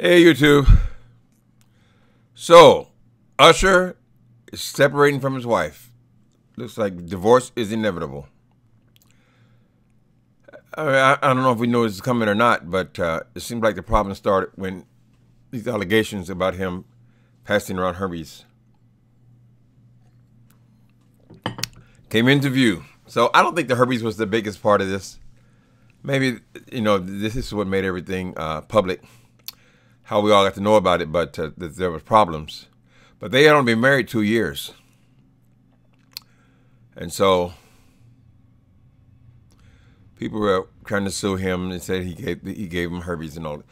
Hey, YouTube. So, Usher is separating from his wife. Looks like divorce is inevitable. I don't know if we know it's coming or not, but it seems like the problem started when these allegations about him passing around herpes came into view. So I don't think the herpes was the biggest part of this. Maybe, this is what made everything public, how we all got to know about it, but that there was problems. But they had only been married 2 years. And so people were trying to sue him and said he gave him herpes and all that.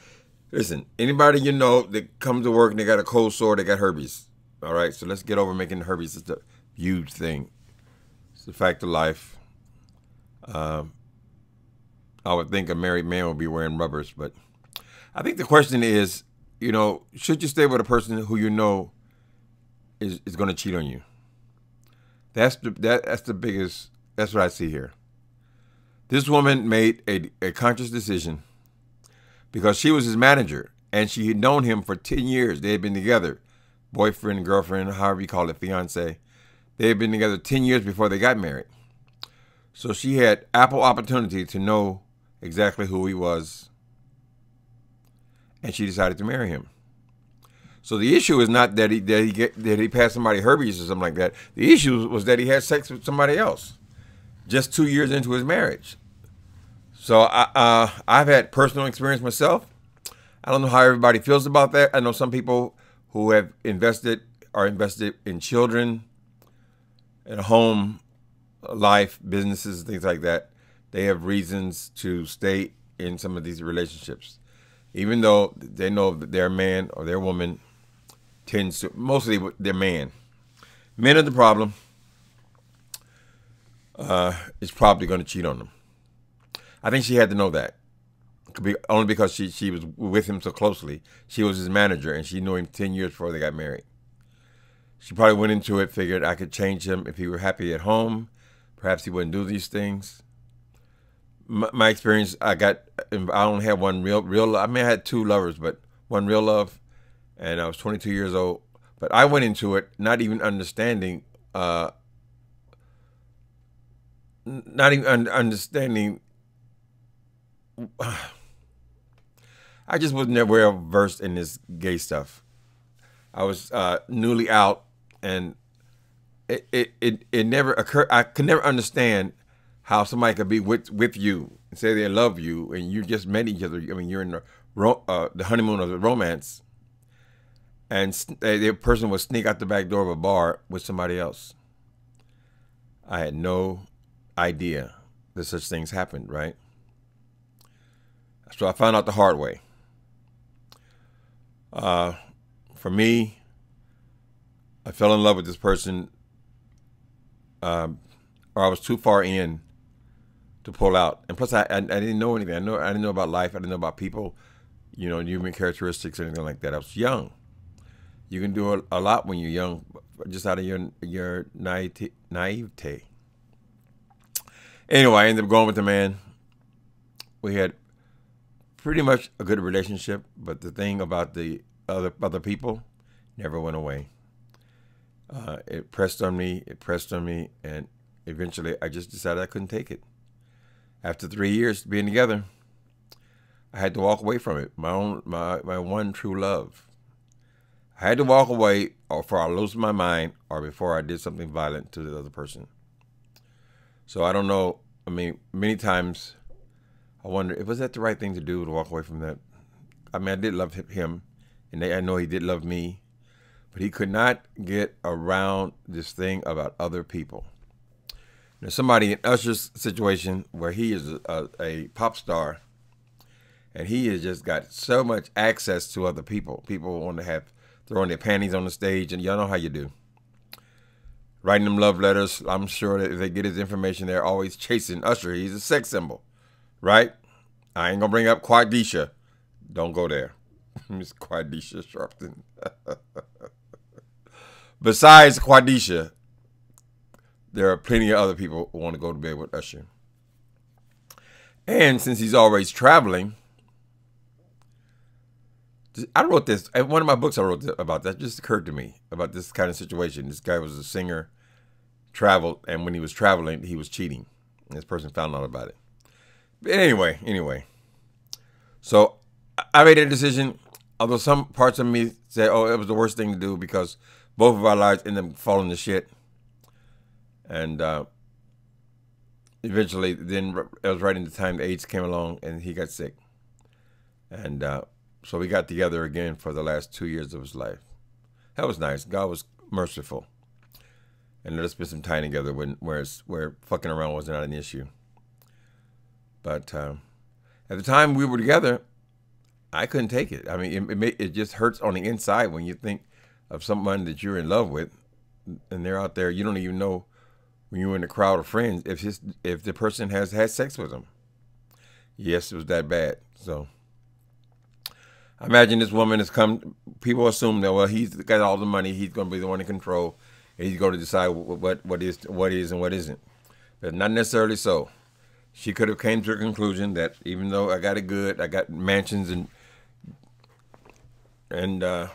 Listen, anybody you know that comes to work and they got a cold sore, they got herpes. All right, so let's get over making herpes just a huge thing. It's the fact of life. I would think a married man would be wearing rubbers, but I think the question is, should you stay with a person who you know is going to cheat on you? That's the biggest. That's what I see here. This woman made a conscious decision because she was his manager and she had known him for 10 years. They had been together, boyfriend, girlfriend, however you call it, fiance. They had been together 10 years before they got married. So she had ample opportunity to know exactly who he was, and she decided to marry him. So the issue is not that he passed somebody herpes or something like that. The issue was that he had sex with somebody else just 2 years into his marriage. So I've had personal experience myself. I don't know how everybody feels about that. I know some people who are invested in children, in a home, life, businesses, things like that. They have reasons to stay in some of these relationships, even though they know that their man or their woman tends to, mostly their man. Men are the problem. Is probably going to cheat on them. I think she had to know that. Only because she was with him so closely. She was his manager, and she knew him 10 years before they got married. She probably went into it, figured I could change him if he were happy at home. Perhaps he wouldn't do these things. My experience, I only had one real. I mean, I had two lovers, but one real love, and I was 22 years old. But I went into it not even understanding, understanding. I just wasn't well versed in this gay stuff. I was newly out, and it never occurred. I could never understand how somebody could be with you and say they love you, and you just met each other. I mean, you're in the honeymoon of the romance, and the person would sneak out the back door of a bar with somebody else. I had no idea that such things happened, right? So I found out the hard way. For me, I fell in love with this person, or I was too far in to pull out. And plus, I didn't know anything. I didn't know about life. I didn't know about people, human characteristics or anything like that. I was young. You can do a lot when you're young, just out of your naivete. Anyway, I ended up going with the man. We had pretty much a good relationship, but the thing about the other people never went away. It pressed on me, and eventually I just decided I couldn't take it. After 3 years being together, I had to walk away from it. My one true love. I had to walk away, or before I lose my mind, or before I did something violent to the other person. So I don't know. I mean, many times I wonder, was that the right thing to do, to walk away from that? I mean, I did love him, and I know he did love me, but he could not get around this thing about other people. There's somebody in Usher's situation where he is a pop star, and he has just got so much access to other people. People want to have throwing their panties on the stage, and y'all know how you do. Writing them love letters. I'm sure that if they get his information, they're always chasing Usher. He's a sex symbol, right? I ain't gonna bring up Quadisha. Don't go there. Miss Quadisha Sharpton. Besides Quadisha, there are plenty of other people who want to go to bed with Usher. And since he's always traveling, I wrote this. In one of my books I wrote about that. It just occurred to me about this kind of situation. This guy was a singer, traveled, and when he was traveling, he was cheating. And this person found out about it. But anyway. So I made a decision, although some parts of me said, oh, it was the worst thing to do because both of our lives ended up falling to shit. And eventually, then it was right in the time the AIDS came along and he got sick. And so we got together again for the last 2 years of his life. That was nice. God was merciful. And let us spend some time together where fucking around wasn't an issue. But at the time we were together, I couldn't take it. I mean, it just hurts on the inside when you think of someone that you're in love with, and they're out there. You don't even know when you're in a crowd of friends if the person has had sex with them. Yes, it was that bad. So I imagine this woman has come. People assume that, well, he's got all the money. He's going to be the one in control, and he's going to decide what is and what isn't. But not necessarily so. She could have came to a conclusion that even though I got it good, I got mansions and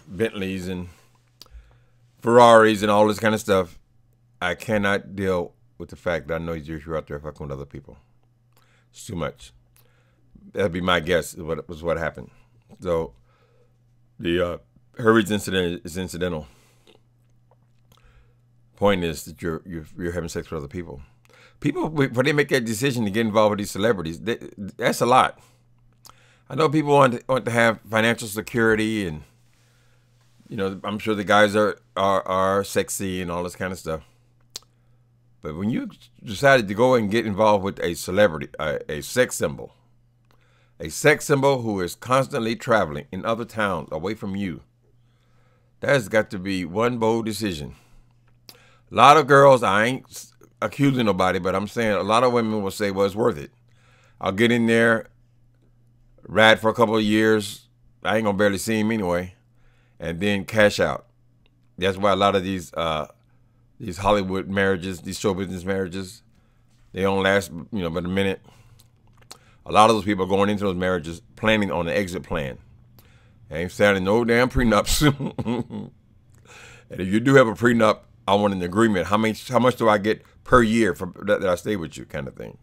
Bentleys and Ferraris and all this kind of stuff, I cannot deal with the fact that I know you're out there fucking with other people. It's too much. That'd be my guess. Was what happened. So the Hurry's incident is incidental. Point is that you're having sex with other people. People, when they make that decision to get involved with these celebrities, that's a lot. I know people want to have financial security, and I'm sure the guys are sexy and all this kind of stuff. But when you decided to go and get involved with a celebrity, a sex symbol who is constantly traveling in other towns away from you, that has got to be one bold decision. A lot of girls, I ain't accusing nobody, but I'm saying a lot of women will say, well, it's worth it. I'll get in there, ride for a couple of years. I ain't gonna barely see him anyway, and then cash out. That's why a lot of these Hollywood marriages, these show business marriages, they don't last, but a minute. A lot of those people are going into those marriages planning on an exit plan. Ain't signing no damn prenups. And if you do have a prenup, I want an agreement. How much do I get per year that I stay with you, kind of thing,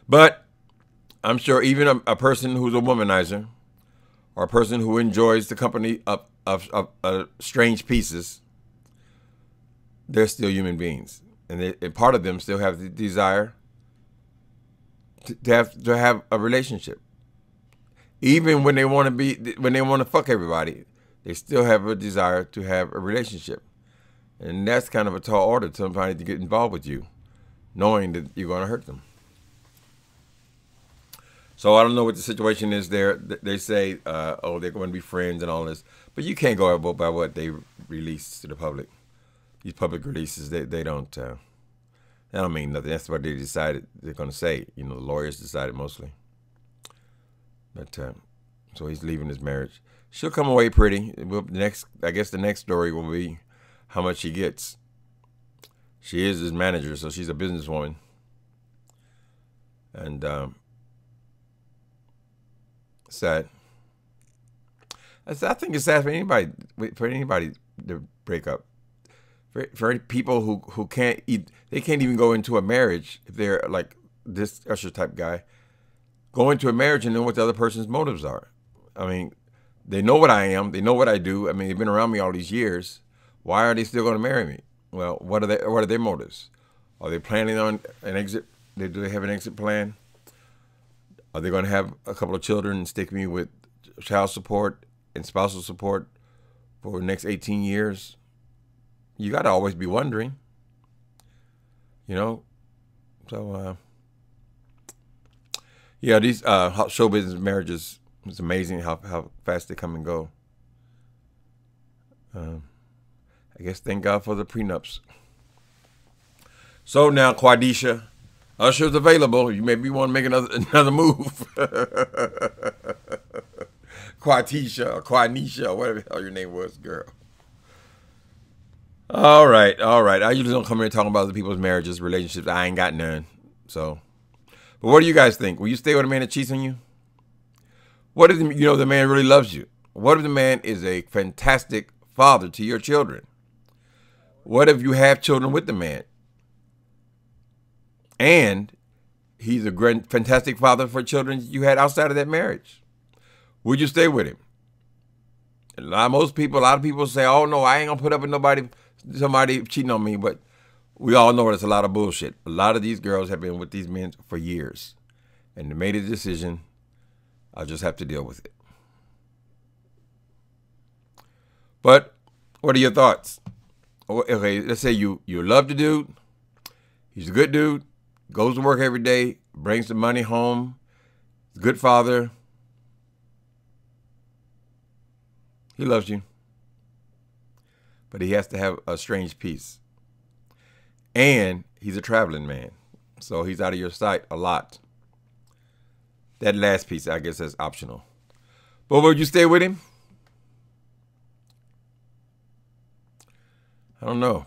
But I'm sure even a person who's a womanizer, or a person who enjoys the company of strange pieces, they're still human beings, and part of them still have the desire to have a relationship. Even when they want to fuck everybody, they still have a desire to have a relationship. And that's kind of a tall order to somebody to get involved with you, knowing that you're going to hurt them. So I don't know what the situation is there. They say, oh, they're going to be friends and all this. But you can't go by what they release to the public. These public releases, they don't mean nothing. That's what they decided they're going to say. The lawyers decided mostly. But so he's leaving his marriage. She'll come away pretty. I guess the next story will be how much she gets. She is his manager, so she's a businesswoman. And sad. I think it's sad for anybody to break up. For people who can't eat, they can't even go into a marriage if they're like this Usher type guy. Go into a marriage and know what the other person's motives are. I mean, they know what I am. They know what I do. I mean, they've been around me all these years. Why are they still going to marry me? Well, what are their motives? Are they planning on an exit? Do they have an exit plan? Are they going to have a couple of children and stick me with child support and spousal support for the next 18 years? You got to always be wondering, So, yeah, these show business marriages, it's amazing how fast they come and go. I guess thank God for the prenups. So now, Quadisha, Usher's available. You maybe want to make another move. Quadisha or Quanisha or whatever the hell your name was, girl. All right. I usually don't come here talking about other people's marriages, relationships. I ain't got none. So, but what do you guys think? Will you stay with a man that cheats on you? What if the man really loves you? What if the man is a fantastic father to your children? What if you have children with the man and he's a fantastic father for children you had outside of that marriage? Would you stay with him? A lot of people say, "Oh no, I ain't gonna put up with somebody cheating on me." But we all know it's a lot of bullshit. A lot of these girls have been with these men for years, and they made a decision. I'll just have to deal with it. But what are your thoughts? Okay, let's say you love the dude. He's a good dude. Goes to work every day. Brings the money home. He's a good father. He loves you. But he has to have a strange peace. And he's a traveling man. So he's out of your sight a lot. That last piece, I guess, is optional. But would you stay with him? I don't know.